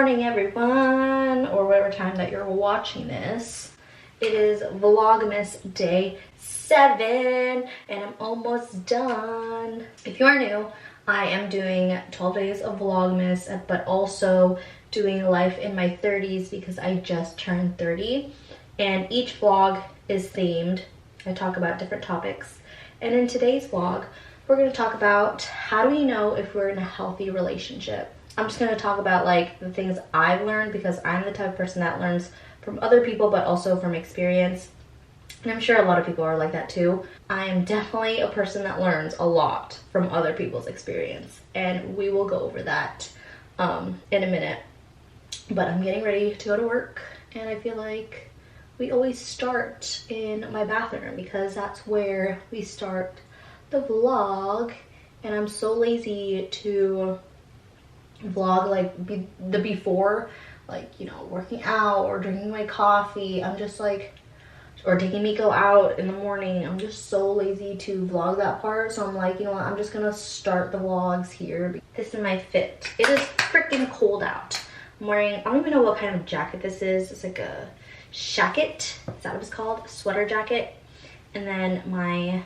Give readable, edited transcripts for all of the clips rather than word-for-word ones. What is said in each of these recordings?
morning, everyone, or whatever time that you're watching this. It is Vlogmas day 7 and I'm almost done. If you are new, I am doing 12 days of Vlogmas, but also doing life in my 30s because I just turned 30, and each vlog is themed. I talk about different topics, and in today's vlog we're going to talk about how do we know if we're in a healthy relationship. I'm just going to talk about like the things I've learned, because I'm the type of person that learns from other people but also from experience, and I'm sure a lot of people are like that too. I am definitely a person that learns a lot from other people's experience, and we will go over that in a minute. But I'm getting ready to go to work, and I feel like we always start in my bathroom because that's where we start the vlog, and I'm so lazy to vlog like the before, like, you know, working out or drinking my coffee. I'm just like, or taking Miko out in the morning. I'm just so lazy to vlog that part, so I'm like, you know what, I'm just gonna start the vlogs here. This is my fit. It is freaking cold out. I'm wearing, I don't even know what kind of jacket this is. It's like a shacket, is that what it's called? A sweater jacket. And then my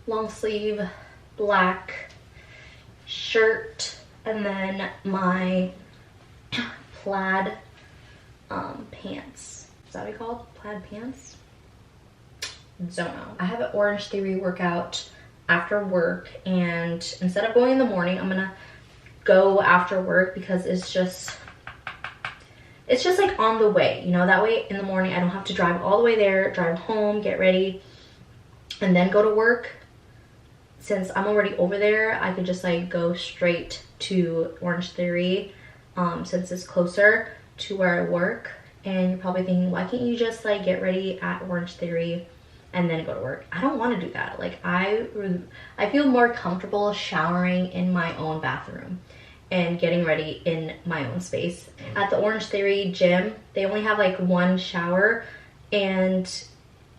long sleeve black shirt, and then my plaid pants. Is that what it's called? Plaid pants? Don't know. I have an Orange Theory workout after work, and instead of going in the morning, I'm gonna go after work because it's just like on the way, you know, that way in the morning I don't have to drive all the way there, drive home, get ready, and then go to work. Since I'm already over there, I could just like go straight to Orange Theory since it's closer to where I work. And you're probably thinking, why can't you just like get ready at Orange Theory and then go to work? I don't want to do that. Like I feel more comfortable showering in my own bathroom and getting ready in my own space. At the Orange Theory gym, they only have like one shower, and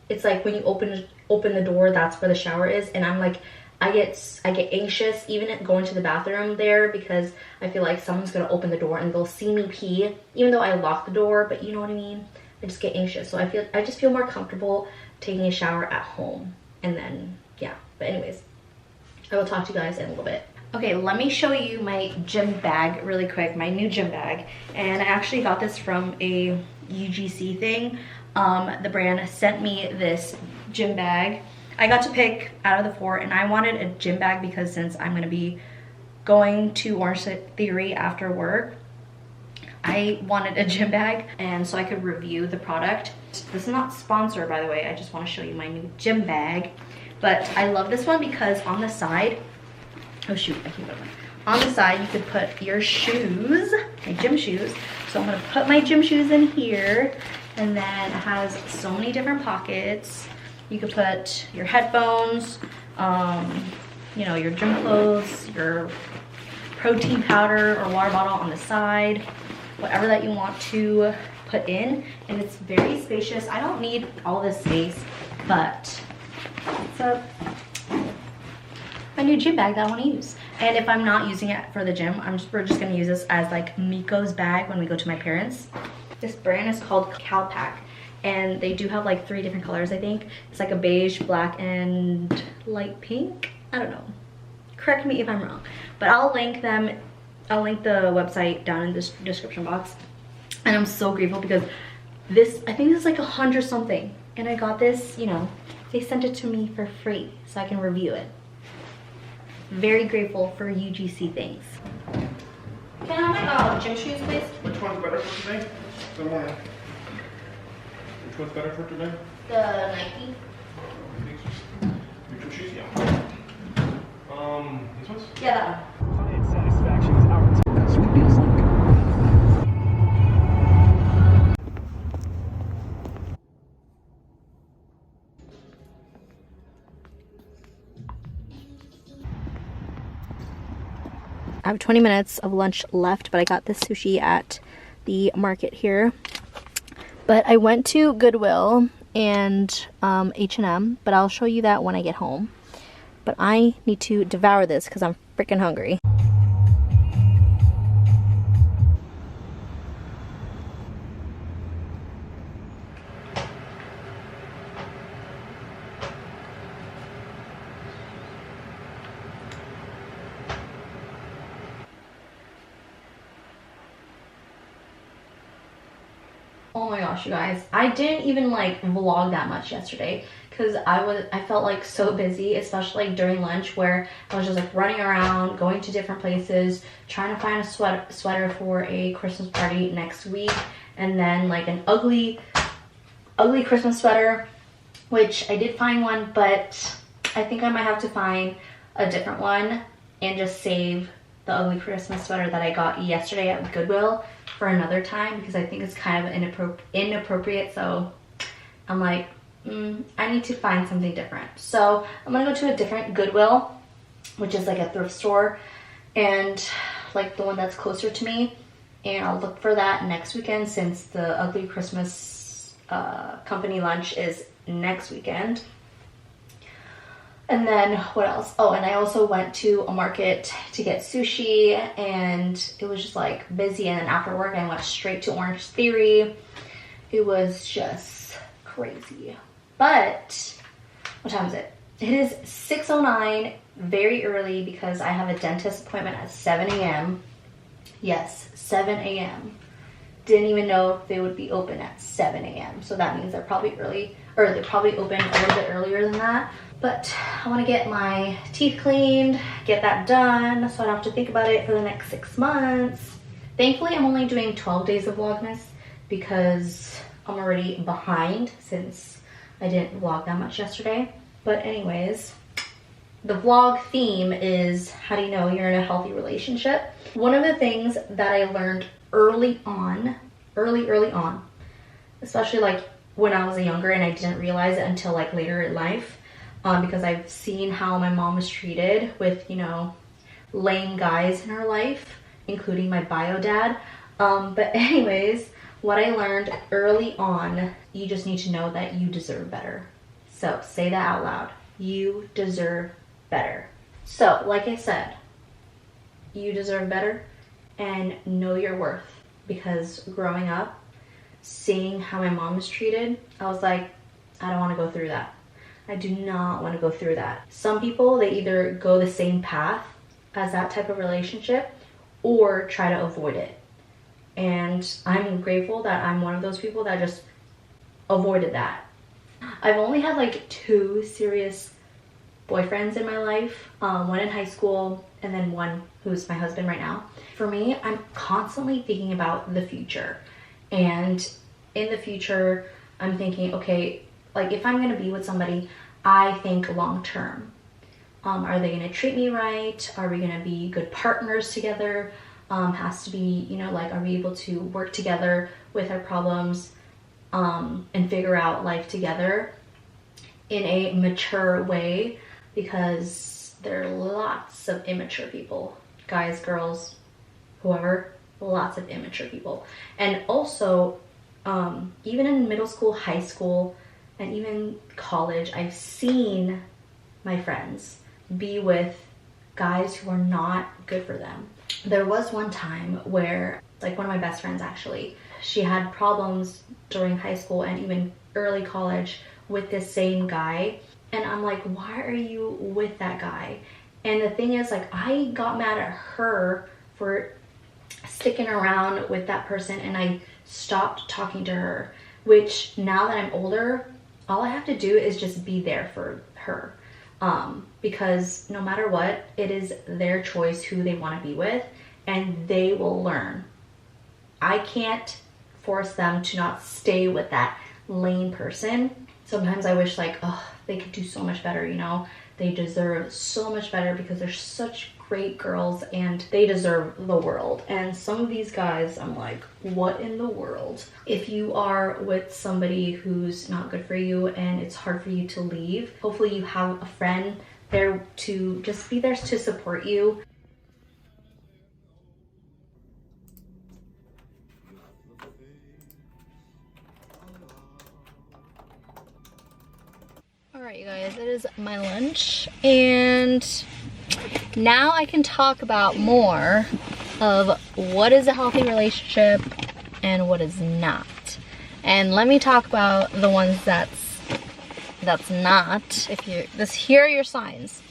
it's like when you open the door, that's where the shower is. And I'm like, I get anxious even going to the bathroom there because I feel like someone's gonna open the door and they'll see me pee, even though I locked the door, but you know what I mean? I just get anxious. So I just feel more comfortable taking a shower at home. And then, yeah. But anyways, I will talk to you guys in a little bit. Okay, let me show you my gym bag really quick, my new gym bag. And I actually got this from a UGC thing. The brand sent me this gym bag. I got to pick out of the 4, and I wanted a gym bag because since I'm gonna be going to Orange Theory after work, I wanted a gym bag, and so I could review the product. This is not sponsored, by the way. I just want to show you my new gym bag. But I love this one because on the side, oh shoot, I can't go. On the side, you could put your shoes, my gym shoes. So I'm gonna put my gym shoes in here, and then it has so many different pockets. You could put your headphones, you know, your gym clothes, your protein powder or water bottle on the side, whatever that you want to put in. And it's very spacious. I don't need all this space, but it's my new gym bag that I want to use. And if I'm not using it for the gym, we're just gonna use this as like Miko's bag when we go to my parents'. This brand is called Calpak, and they do have like 3 different colors, I think. It's like a beige, black, and light pink. I don't know. Correct me if I'm wrong. But I'll link them. I'll link the website down in the description box. And I'm so grateful because this, I think this is like 100 something. And I got this, you know, they sent it to me for free so I can review it. Very grateful for UGC things. Can I have my gym shoes, please? Which one's better for today? Good morning. Which one's better for today? The Nike. Your shoes, yeah. These ones? Yeah, that one. Client satisfaction is our top. Sweet deals like. I have 20 minutes of lunch left, but I got this sushi at the market here. But I went to Goodwill and H&M, but I'll show you that when I get home. But I need to devour this because I'm freaking hungry. Oh my gosh, you guys. I didn't even like vlog that much yesterday because I felt like so busy, especially like during lunch, where I was just like running around, going to different places, trying to find a sweater for a Christmas party next week, and then like an ugly Christmas sweater, which I did find one, but I think I might have to find a different one and just save the ugly Christmas sweater that I got yesterday at Goodwill for another time, because I think it's kind of inappropriate. So I'm like, I need to find something different. So I'm gonna go to a different Goodwill, which is like a thrift store, and like the one that's closer to me, and I'll look for that next weekend, since the ugly Christmas company lunch is next weekend. And then what else? Oh, and I also went to a market to get sushi, and it was just like busy, and then after work I went straight to Orange Theory. It was just crazy. But what time is it? It is 6:09, very early, because I have a dentist appointment at 7 a.m. Yes, 7 a.m. Didn't even know they would be open at 7 a.m. So that means they're probably early, or they're probably open a little bit earlier than that. But I want to get my teeth cleaned, get that done, so I don't have to think about it for the next 6 months. Thankfully, I'm only doing 12 days of Vlogmas because I'm already behind since I didn't vlog that much yesterday. But anyways, the vlog theme is, how do you know you're in a healthy relationship? One of the things that I learned early on, especially like when I was younger and I didn't realize it until like later in life, because I've seen how my mom was treated with, you know, lame guys in her life, including my bio dad. But anyways, what I learned early on, you just need to know that you deserve better. So say that out loud. You deserve better. So like I said, you deserve better, and know your worth. Because growing up, seeing how my mom was treated, I was like, I don't want to go through that. I do not want to go through that. Some people, they either go the same path as that type of relationship or try to avoid it. And I'm grateful that I'm one of those people that just avoided that. I've only had like 2 serious boyfriends in my life, one in high school and then one who's my husband right now. For me, I'm constantly thinking about the future. And in the future, I'm thinking, okay, like if I'm gonna be with somebody, I think long term. Are they gonna treat me right? Are we gonna be good partners together? Has to be, you know, like, are we able to work together with our problems and figure out life together in a mature way? Because there are lots of immature people, guys, girls, whoever, lots of immature people. And also, even in middle school, high school, and even college, I've seen my friends be with guys who are not good for them. There was one time where, like, one of my best friends actually, she had problems during high school and even early college with this same guy. And I'm like, why are you with that guy? And the thing is, like, I got mad at her for sticking around with that person, and I stopped talking to her, which now that I'm older, all I have to do is just be there for her. Because no matter what, it is their choice who they want to be with, and they will learn. I can't force them to not stay with that lame person. Sometimes I wish, like, oh, they could do so much better, you know? They deserve so much better because they're such great girls and they deserve the world. And some of these guys, I'm like, what in the world? If you are with somebody who's not good for you and it's hard for you to leave, hopefully you have a friend there to just be there to support you. Alright, you guys, it is my lunch, and now I can talk about more of what is a healthy relationship and what is not. And let me talk about the ones that's not. Here are your signs.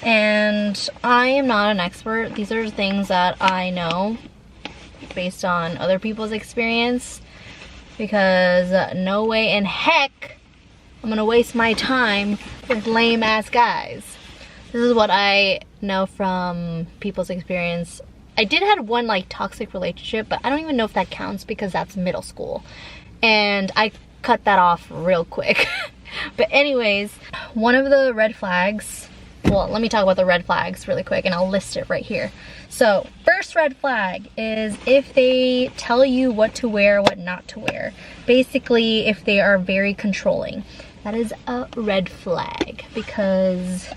And I am not an expert. These are things that I know based on other people's experience. because no way in heck I'm gonna waste my time with lame ass guys. This is what I know from people's experience. I did have one like toxic relationship, but I don't even know if that counts because that's middle school. And I cut that off real quick. But anyways, one of the red flags, well, let me talk about the red flags really quick and I'll list it right here. So first red flag is if they tell you what to wear, what not to wear. Basically, if they are very controlling. That is a red flag because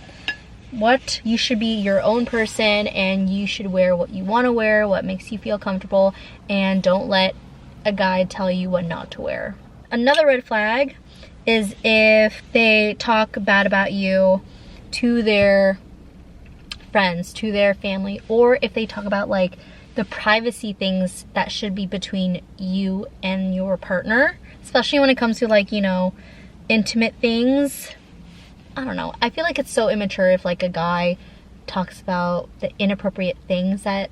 you should be your own person and you should wear what you want to wear, what makes you feel comfortable, and don't let a guy tell you what not to wear. Another red flag is if they talk bad about you to their friends, to their family, or if they talk about like the privacy things that should be between you and your partner, especially when it comes to like, you know, intimate things. I don't know. I feel like it's so immature if like a guy talks about the inappropriate things that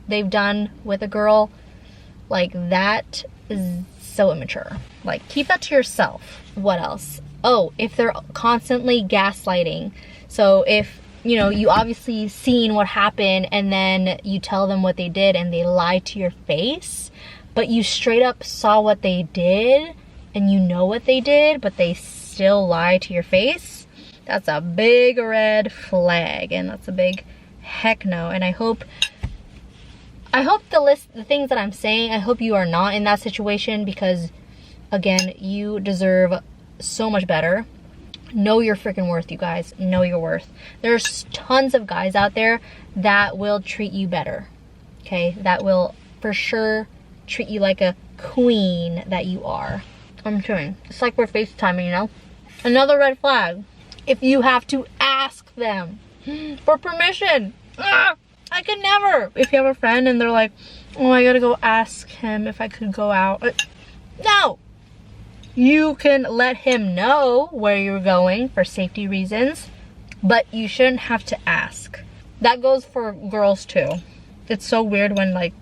they've done with a girl. Like that is so immature. Like keep that to yourself. What else? Oh, if they're constantly gaslighting. So if, you know, you obviously seen what happened and then you tell them what they did and they lie to your face, but you straight up saw what they did and you know what they did, but they still lie to your face, that's a big red flag, and that's a big heck no. And I hope the things that I'm saying, I hope you are not in that situation, because again, you deserve so much better. Know your freaking worth, you guys. Know your worth. There's tons of guys out there that will treat you better, okay? That will for sure treat you like a queen that you are. I'm kidding. It's like we're FaceTiming, you know? Another red flag. If you have to ask them for permission. I could never. If you have a friend and they're like, oh, I gotta go ask him if I could go out. No. You can let him know where you're going for safety reasons, but you shouldn't have to ask. That goes for girls too. It's so weird when like,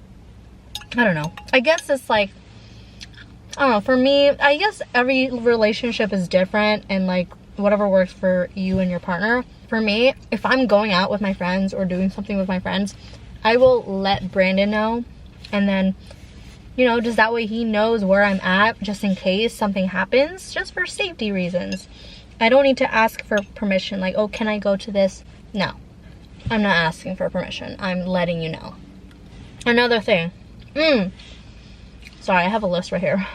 I don't know. I guess it's like, I don't know, for me, I guess every relationship is different and like whatever works for you and your partner. For me, if I'm going out with my friends or doing something with my friends, I will let Brandon know, and then, you know, just that way he knows where I'm at just in case something happens, just for safety reasons. I don't need to ask for permission, like, oh, can I go to this? No, I'm not asking for permission. I'm letting you know. Another thing, sorry, I have a list right here.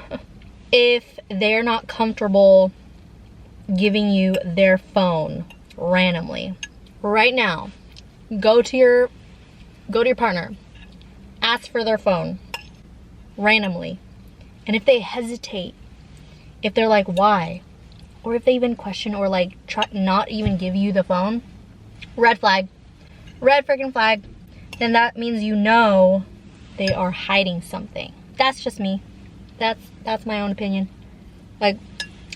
If they're not comfortable giving you their phone randomly, right now, go to your partner, ask for their phone randomly, and if they hesitate, if they're like, why, or if they even question or like try not even give you the phone, red flag, red freaking flag. Then that means you know they are hiding something. That's just me. That's my own opinion. Like,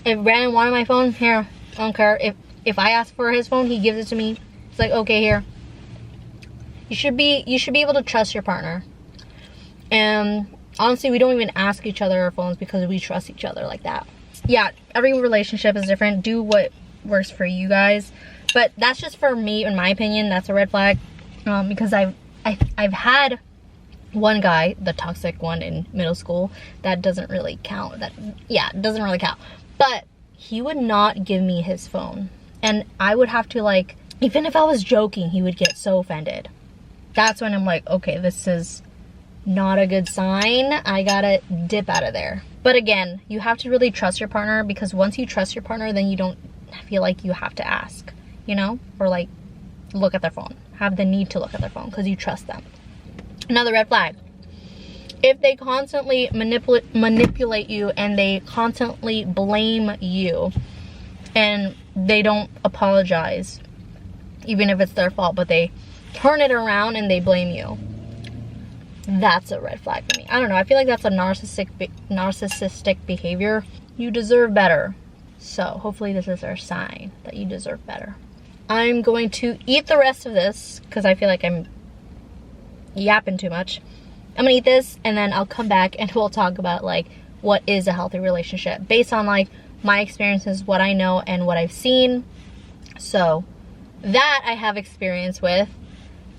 if Brandon wanted my phone, here, I don't care. If I ask for his phone, he gives it to me. It's like, okay, here. You should be able to trust your partner. And honestly, we don't even ask each other our phones because we trust each other like that. Yeah, every relationship is different. Do what works for you guys. But that's just for me, in my opinion, that's a red flag. Because I've had one guy, the toxic one in middle school, that doesn't really count. It doesn't really count. But he would not give me his phone. And I would have to, like, even if I was joking, he would get so offended. That's when I'm like, okay, this is not a good sign. I gotta dip out of there. But again, you have to really trust your partner, because once you trust your partner, then you don't feel like you have to ask, you know? Or like, look at their phone. Have the need to look at their phone because you trust them. Another red flag. If they constantly manipulate you and they constantly blame you and they don't apologize, even if it's their fault, but they turn it around and they blame you, that's a red flag for me. I don't know. I feel like that's a narcissistic behavior. You deserve better. So hopefully this is our sign that you deserve better. I'm going to eat the rest of this because I feel like I'm yapping too much. I'm gonna eat this and then I'll come back and we'll talk about like what is a healthy relationship based on like my experiences, what I know and what I've seen. So that I have experience with.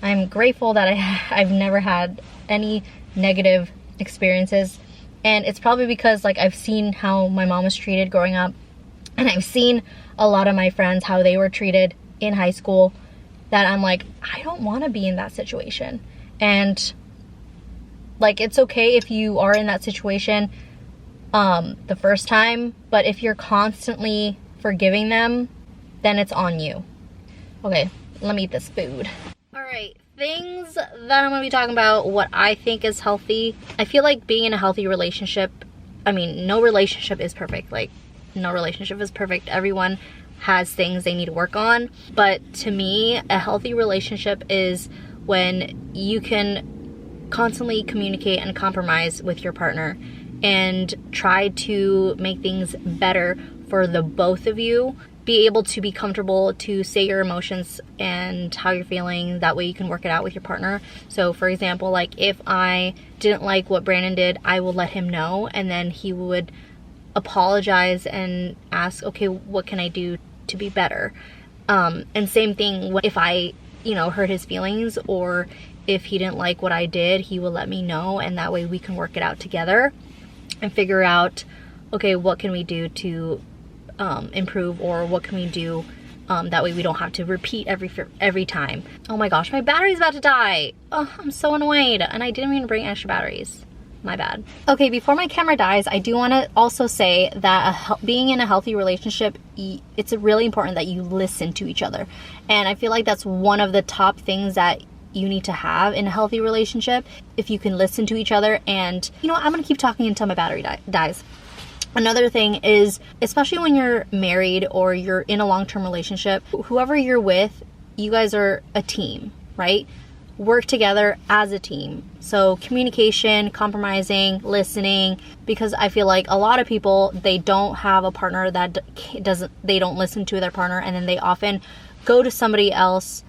I'm grateful that I've never had any negative experiences, and it's probably because like I've seen how my mom was treated growing up, and I've seen a lot of my friends how they were treated in high school, that I'm like, I don't want to be in that situation. And like, it's okay if you are in that situation the first time, but if you're constantly forgiving them, then it's on you. Okay, let me eat this food. All right, things that I'm gonna be talking about, what I think is healthy. I feel like being in a healthy relationship, I mean, no relationship is perfect. Like, no relationship is perfect. Everyone has things they need to work on. But to me, a healthy relationship is when you can constantly communicate and compromise with your partner and try to make things better for the both of you. Be able to be comfortable to say your emotions and how you're feeling. That way you can work it out with your partner. So for example, like if I didn't like what Brandon did, I will let him know, and then he would apologize and ask, okay, what can I do to be better? And same thing if I, hurt his feelings, or if he didn't like what I did, he will let me know, and that way we can work it out together and figure out, okay, what can we do to improve, or what can we do that way we don't have to repeat every time. Oh my gosh, my battery's about to die. Oh, I'm so annoyed, and I didn't even bring extra batteries. My bad. Okay, before my camera dies, I do want to also say that being in a healthy relationship, it's really important that you listen to each other. And I feel like that's one of the top things that you need to have in a healthy relationship. If you can listen to each other, and I'm gonna keep talking until my battery dies. Another thing is, especially when you're married or you're in a long-term relationship, whoever you're with, you guys are a team, right? Work together as a team. So communication, compromising, listening, because I feel like a lot of people, they don't have a partner that they don't listen to their partner, and then they often go to somebody else,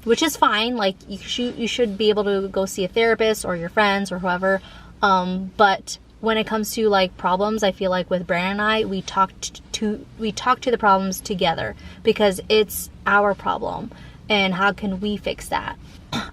which is fine. Like you should be able to go see a therapist or your friends or whoever, but when it comes to like problems, I feel like with Brandon and I, we talk to the problems together, because it's our problem, and how can we fix that?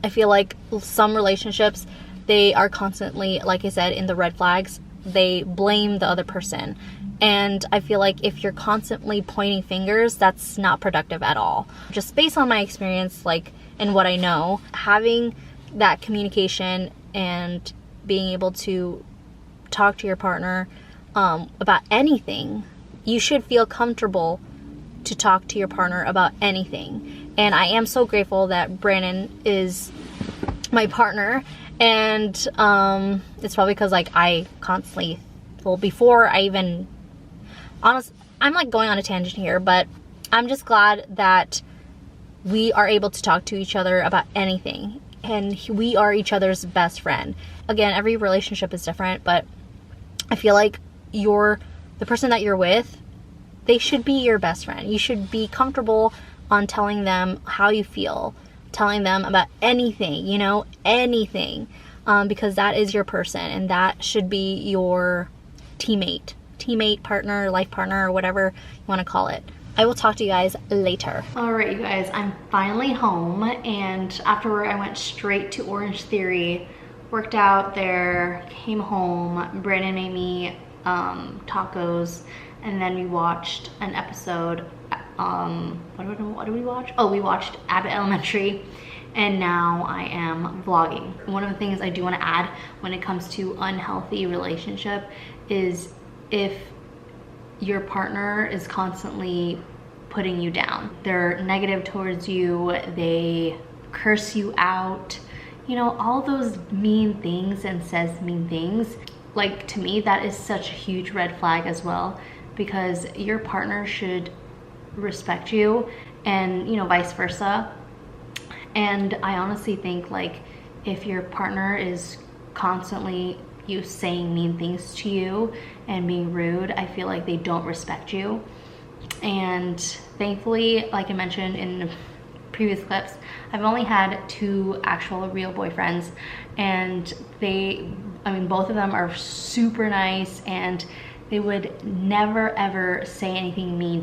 I feel like some relationships, they are constantly, like I said, in the red flags. They blame the other person, and I feel like if you're constantly pointing fingers, that's not productive at all. Just based on my experience, like, and what I know, having that communication and being able to talk to your partner about anything, you should feel comfortable to talk to your partner about anything. And I am so grateful that Brandon is my partner, and it's probably because like I constantly, before I even, I'm like going on a tangent here, but I'm just glad that we are able to talk to each other about anything, and we are each other's best friend. Again, every relationship is different, but I feel like the person that you're with, they should be your best friend. You should be comfortable on telling them how you feel, telling them about anything, anything, because that is your person, and that should be your teammate, partner, life partner, or whatever you want to call it. I will talk to you guys later. All right, you guys, I'm finally home, and afterward I went straight to Orange Theory, worked out there, came home. Brandon made me tacos, and then we watched an episode. What did we watch? Oh, we watched Abbott Elementary, and now I am vlogging. One of the things I do want to add when it comes to unhealthy relationship is if your partner is constantly putting you down. They're negative towards you, they curse you out, all those mean things, and says mean things. Like, to me, that is such a huge red flag as well, because your partner should respect you, and vice versa. And I honestly think, like, if your partner is constantly saying mean things to you and being rude, I feel like they don't respect you. And thankfully, like I mentioned in previous clips, I've only had 2 actual real boyfriends, and they I mean, both of them are super nice, and they would never ever say anything mean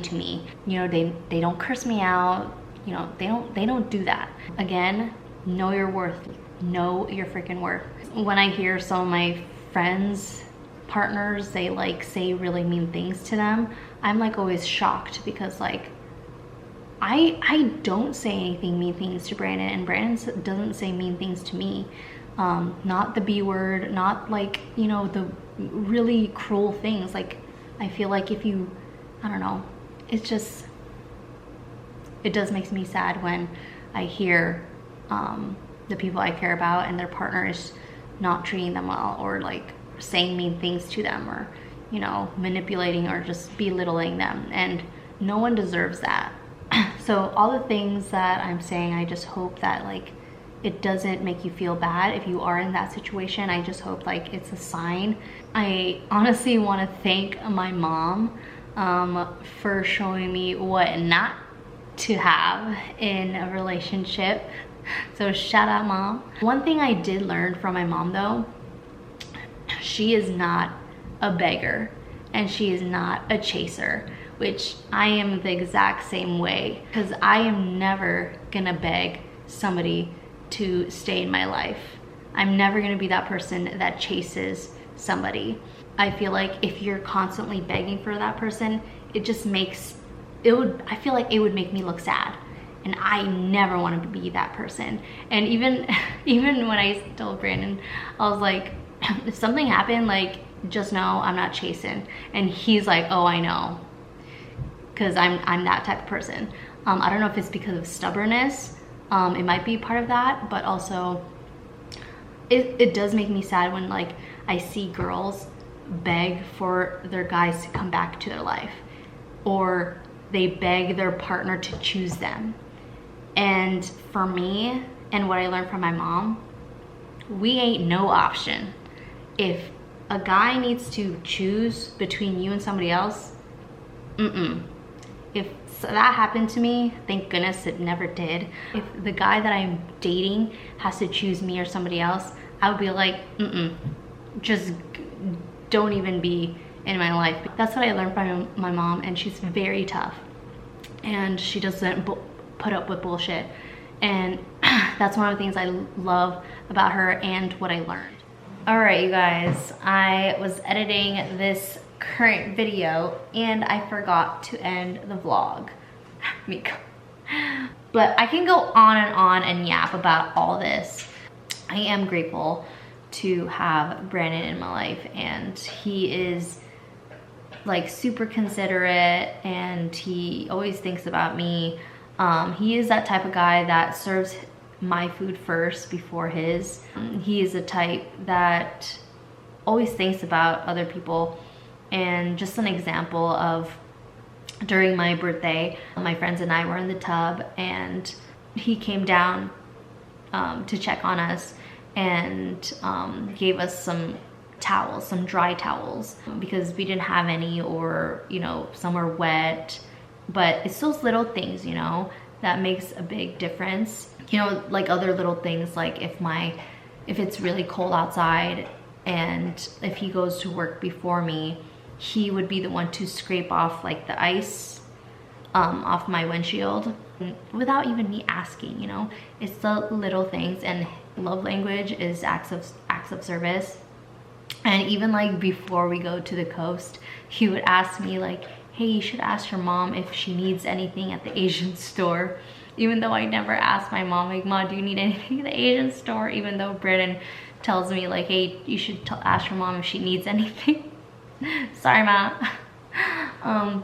to me. You know, they don't curse me out. You know, they don't do that. Again, know your worth. Know your freaking worth. When I hear some of my friends, partners, they like say really mean things to them, I'm like always shocked, because like I don't say anything mean things to Brandon, and Brandon doesn't say mean things to me. Not the B word, not like, you know, the really cruel things. Like, I feel like if you, I don't know, it's just, it does make me sad when I hear the people I care about and their partner is not treating them well, or like saying mean things to them, or, you know, manipulating or just belittling them, and no one deserves that. So all the things that I'm saying, I just hope that like it doesn't make you feel bad if you are in that situation. I just hope like it's a sign. I honestly want to thank my mom for showing me what not to have in a relationship. So shout out, Mom. One thing I did learn from my mom though, she is not a beggar and she is not a chaser, which I am the exact same way, because I am never gonna beg somebody to stay in my life. I'm never gonna be that person that chases somebody. I feel like if you're constantly begging for that person, it just makes, I feel like it would make me look sad. And I never want to be that person. And even when I told Brandon, I was like, if something happened, like, just know I'm not chasing. And he's like, oh, I know. Because I'm that type of person. I don't know if it's because of stubbornness. It might be part of that, but also it does make me sad when like I see girls beg for their guys to come back to their life, or they beg their partner to choose them. And for me, and what I learned from my mom, we ain't no option. If a guy needs to choose between you and somebody else, if that happened to me, thank goodness it never did. If the guy that I'm dating has to choose me or somebody else, I would be like, just don't even be in my life. That's what I learned from my mom, and she's very tough. And she doesn't put up with bullshit. And that's one of the things I love about her and what I learned. All right, you guys, I was editing this current video and I forgot to end the vlog. Miko. But I can go on and yap about all this. I am grateful to have Brandon in my life, and he is like super considerate and he always thinks about me. He is that type of guy that serves my food first before his. He is a type that always thinks about other people. And just an example of, during my birthday, my friends and I were in the tub and he came down to check on us and gave us some towels, some dry towels, because we didn't have any, or, you know, some were wet. But it's those little things, you know, that makes a big difference. You know, like other little things, like if it's really cold outside and if he goes to work before me, he would be the one to scrape off like the ice off my windshield without even me asking, you know. It's the little things, and love language is acts of service. And even like before we go to the coast, he would ask me like, hey, you should ask your mom if she needs anything at the Asian store. Even though I never asked my mom, like, Mom, do you need anything at the Asian store? Even though Brandon tells me like, hey, you should ask your mom if she needs anything. Sorry, Ma.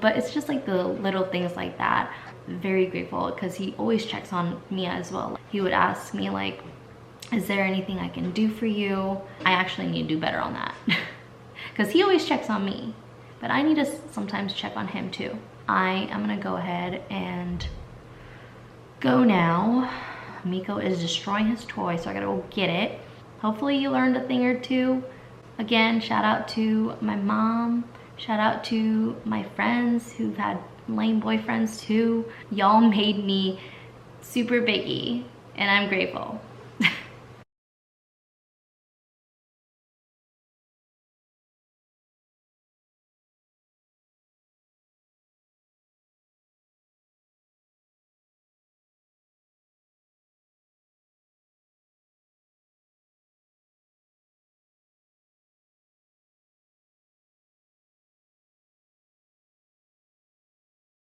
But it's just like the little things like that. Very grateful, because he always checks on me as well. He would ask me like, is there anything I can do for you? I actually need to do better on that. Because he always checks on me, but I need to sometimes check on him too. I am gonna go ahead and go now. Miko is destroying his toy, so I gotta go get it. Hopefully you learned a thing or two. Again, shout out to my mom. Shout out to my friends who've had lame boyfriends too. Y'all made me super biggie, and I'm grateful.